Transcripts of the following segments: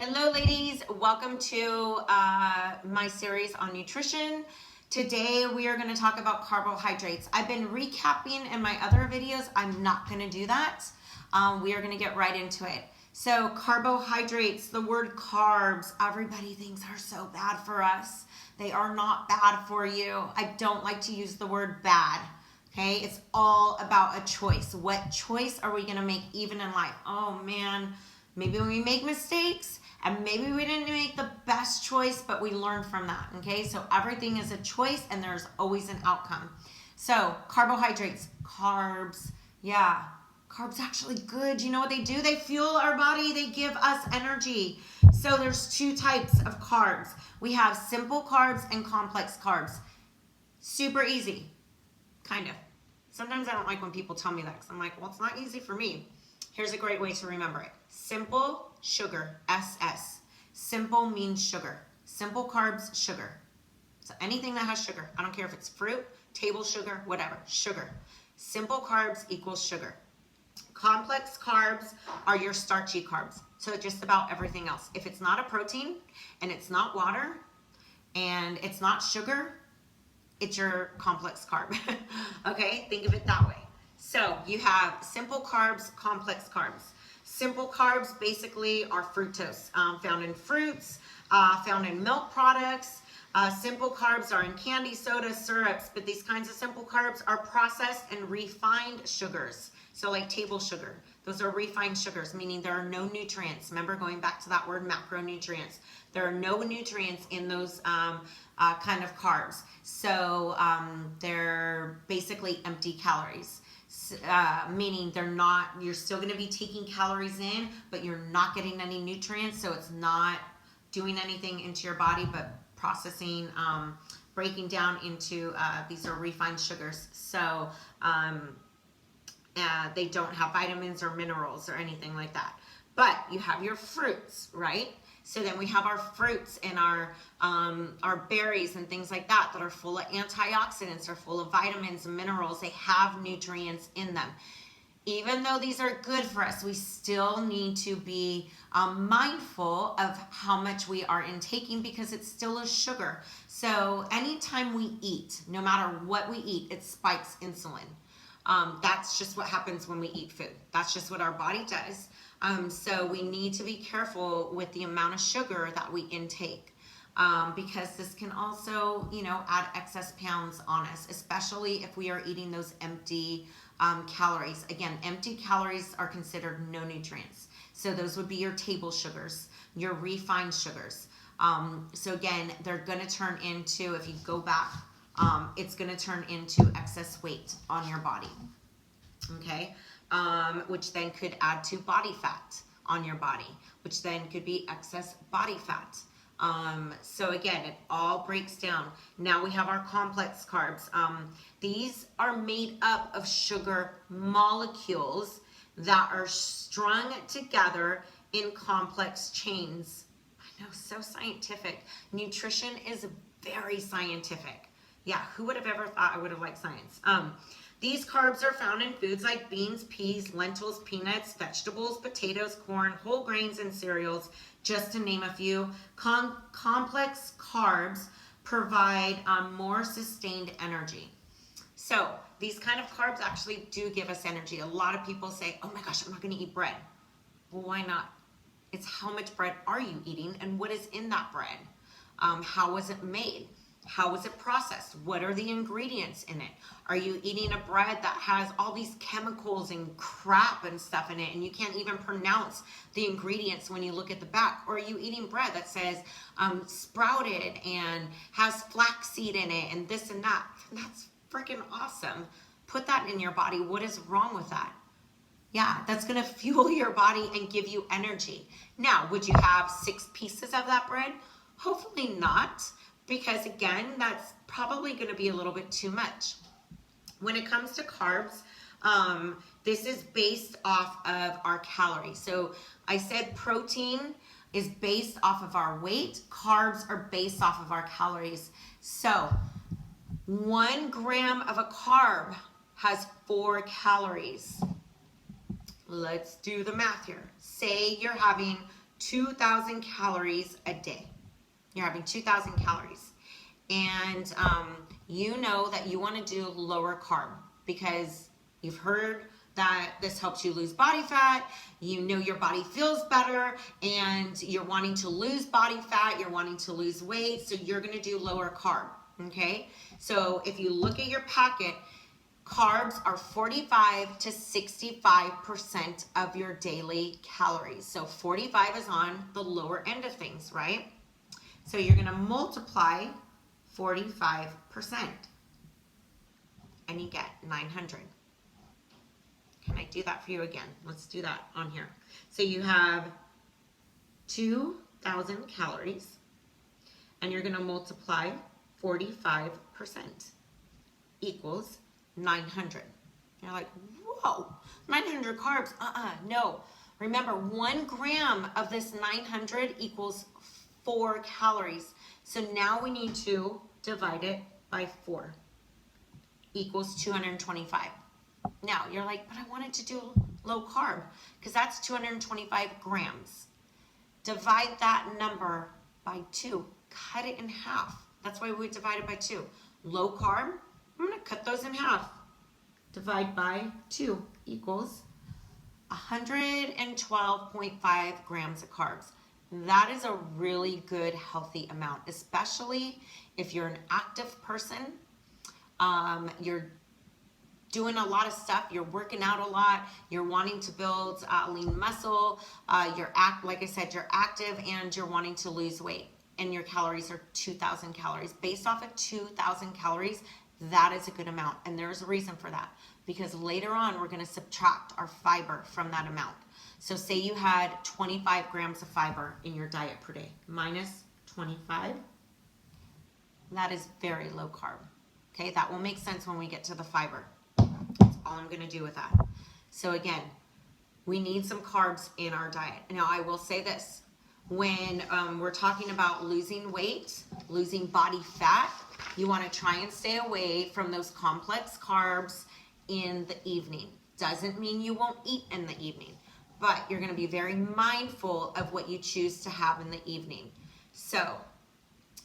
Hello ladies, welcome to my series on nutrition. Today we are going to talk about carbohydrates. I've been recapping in my other videos. I'm not going to do that. We are going to get right into it. So carbohydrates, the word carbs, everybody thinks are so bad for us. They are not bad for you. I don't like to use the word bad. Okay, it's all about a choice. What choice are we going to make even in life? Oh man, maybe we make mistakes and maybe we didn't make the best choice, but we learn from that. Okay, so everything is a choice and there's always an outcome. So carbohydrates, carbs, yeah, carbs actually good. You know what they do? They fuel our body. They give us energy. So there's two types of carbs. We have simple carbs and complex carbs. Super easy. Kind of. Sometimes I don't like when people tell me that because I'm like, well, it's not easy for me. Here's a great way to remember it. Simple, sugar, SS. Simple means sugar. Simple carbs, sugar. So anything that has sugar. I don't care if it's fruit, table sugar, whatever. Sugar. Simple carbs equals sugar. Complex carbs are your starchy carbs. So just about everything else. If it's not a protein and it's not water and it's not sugar, it's your complex carb. Okay, think of it that way. So you have simple carbs, complex carbs. Simple carbs basically are fructose, found in fruits, found in milk products. Simple carbs are in candy, soda, syrups, but these kinds of simple carbs are processed and refined sugars. So like table sugar, those are refined sugars, meaning there are no nutrients. Remember, going back to that word macronutrients. There are no nutrients in those kind of carbs. So they're basically empty calories. Meaning they're not, you're still going to be taking calories in, but you're not getting any nutrients. So it's not doing anything into your body, but processing, breaking down into, these are refined sugars. So they don't have vitamins or minerals or anything like that. But you have your fruits, right? So then we have our fruits and our berries and things like that that are full of antioxidants, are full of vitamins and minerals. They have nutrients in them. Even though these are good for us, we still need to be mindful of how much we are intaking because it's still a sugar. So anytime we eat, no matter what we eat, it spikes insulin. That's just what happens when we eat food. That's just what our body does. So we need to be careful with the amount of sugar that we intake. Because this can also, add excess pounds on us, especially if we are eating those empty calories. Again, empty calories are considered no nutrients. So those would be your table sugars, your refined sugars. So again, they're going to turn into, if you go back, it's going to turn into excess weight on your body. Okay, which then could add to body fat on your body, which then could be excess body fat. So again, it all breaks down. Now we have our complex carbs. These are made up of sugar molecules that are strung together in complex chains. I know, so scientific. Nutrition is very scientific. Yeah, who would have ever thought I would have liked science? These carbs are found in foods like beans, peas, lentils, peanuts, vegetables, potatoes, corn, whole grains, and cereals, just to name a few. Complex carbs provide more sustained energy. So these kind of carbs actually do give us energy. A lot of people say, oh my gosh, I'm not going to eat bread. Well, why not? It's how much bread are you eating and what is in that bread? How was it made? How was it processed? What are the ingredients in it? Are you eating a bread that has all these chemicals and crap and stuff in it and you can't even pronounce the ingredients when you look at the back? Or are you eating bread that says sprouted and has flaxseed in it and this and that? That's freaking awesome. Put that in your body. What is wrong with that? Yeah, that's going to fuel your body and give you energy. Now, would you have 6 pieces of that bread? Hopefully not. Because again, that's probably going to be a little bit too much. When it comes to carbs, this is based off of our calories. So I said protein is based off of our weight. Carbs are based off of our calories. So 1 gram of a carb has 4 calories. Let's do the math here. Say you're having 2,000 calories a day. You're having 2,000 calories. And you know that you want to do lower carb because you've heard that this helps you lose body fat. You know your body feels better and you're wanting to lose body fat. You're wanting to lose weight. So you're going to do lower carb. Okay. So if you look at your packet, carbs are 45 to 65% of your daily calories. So 45 is on the lower end of things, right? So you're going to multiply 45% and you get 900. Can I do that for you again? Let's do that on here. So you have 2,000 calories and you're going to multiply 45% equals 900. You're like, whoa, 900 carbs. No. Remember, 1 gram of this 900 equals 4 calories. So now we need to divide it by 4. Equals 225. Now, you're like, but I wanted to do low carb because that's 225 grams. Divide that number by 2. Cut it in half. That's why we divide it by 2. Low carb, I'm going to cut those in half. Divide by 2 equals 112.5 grams of carbs. That is a really good, healthy amount, especially if you're an active person. You're doing a lot of stuff. You're working out a lot. You're wanting to build lean muscle. Like I said, you're active and you're wanting to lose weight. And your calories are 2,000 calories. Based off of 2,000 calories, that is a good amount. And there's a reason for that. Because later on, we're going to subtract our fiber from that amount. So say you had 25 grams of fiber in your diet per day. Minus 25. That is very low carb. Okay, that will make sense when we get to the fiber. That's all I'm going to do with that. So again, we need some carbs in our diet. Now, I will say this. When we're talking about losing weight, losing body fat, you want to try and stay away from those complex carbs in the evening. Doesn't mean you won't eat in the evening, but you're going to be very mindful of what you choose to have in the evening. So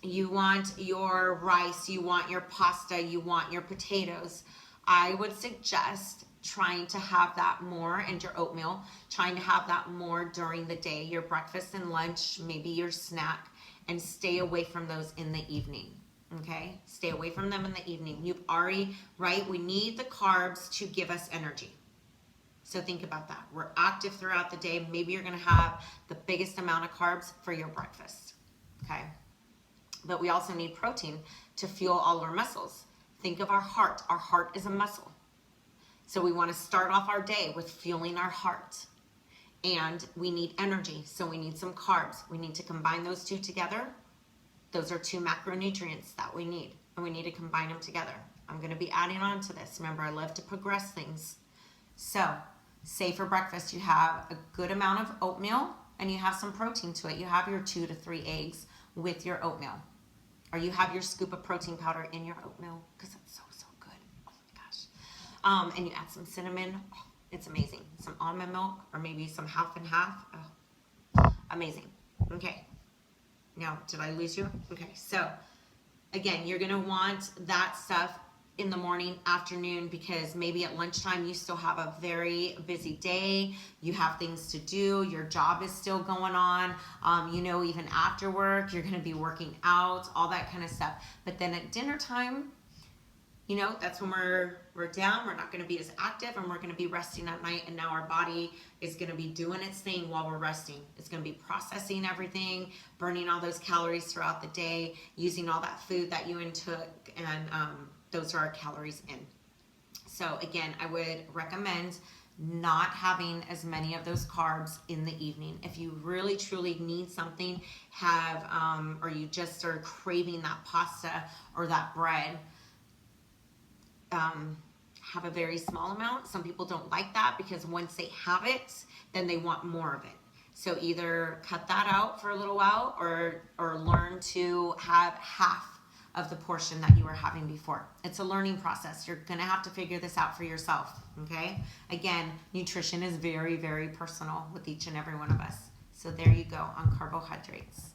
you want your rice, you want your pasta, you want your potatoes. I would suggest trying to have that more, and your oatmeal, trying to have that more during the day, your breakfast and lunch, maybe your snack, and stay away from those in the evening. Okay, stay away from them in the evening. You've already, right? We need the carbs to give us energy. So think about that. We're active throughout the day. Maybe you're going to have the biggest amount of carbs for your breakfast. Okay, but we also need protein to fuel all our muscles. Think of our heart. Our heart is a muscle. So we want to start off our day with fueling our heart. And we need energy, so we need some carbs. We need to combine those two together. Those are 2 macronutrients that we need, and we need to combine them together. I'm going to be adding on to this. Remember, I love to progress things. So, say for breakfast, you have a good amount of oatmeal, and you have some protein to it. You have your 2 to 3 eggs with your oatmeal. Or you have your scoop of protein powder in your oatmeal, because it's so good. Oh my gosh. And you add some cinnamon. Oh, it's amazing. Some almond milk, or maybe some half and half. Oh, amazing. Okay. Now, did I lose you? Okay, so again, you're going to want that stuff in the morning, afternoon, because maybe at lunchtime you still have a very busy day. You have things to do. Your job is still going on. Even after work, you're going to be working out, all that kind of stuff. But then at dinner time, that's when we're down. We're not going to be as active, and we're going to be resting at night. And now our body is going to be doing its thing while we're resting. It's going to be processing everything, burning all those calories throughout the day, using all that food that you intook, and those are our calories in. So again, I would recommend not having as many of those carbs in the evening. If you really truly need something, or you just are craving that pasta or that bread, have a very small amount. Some people don't like that because once they have it, then they want more of it. So either cut that out for a little while, or learn to have half of the portion that you were having before. It's a learning process. You're going to have to figure this out for yourself. Okay. Again, nutrition is very, very personal with each and every one of us. So there you go on carbohydrates.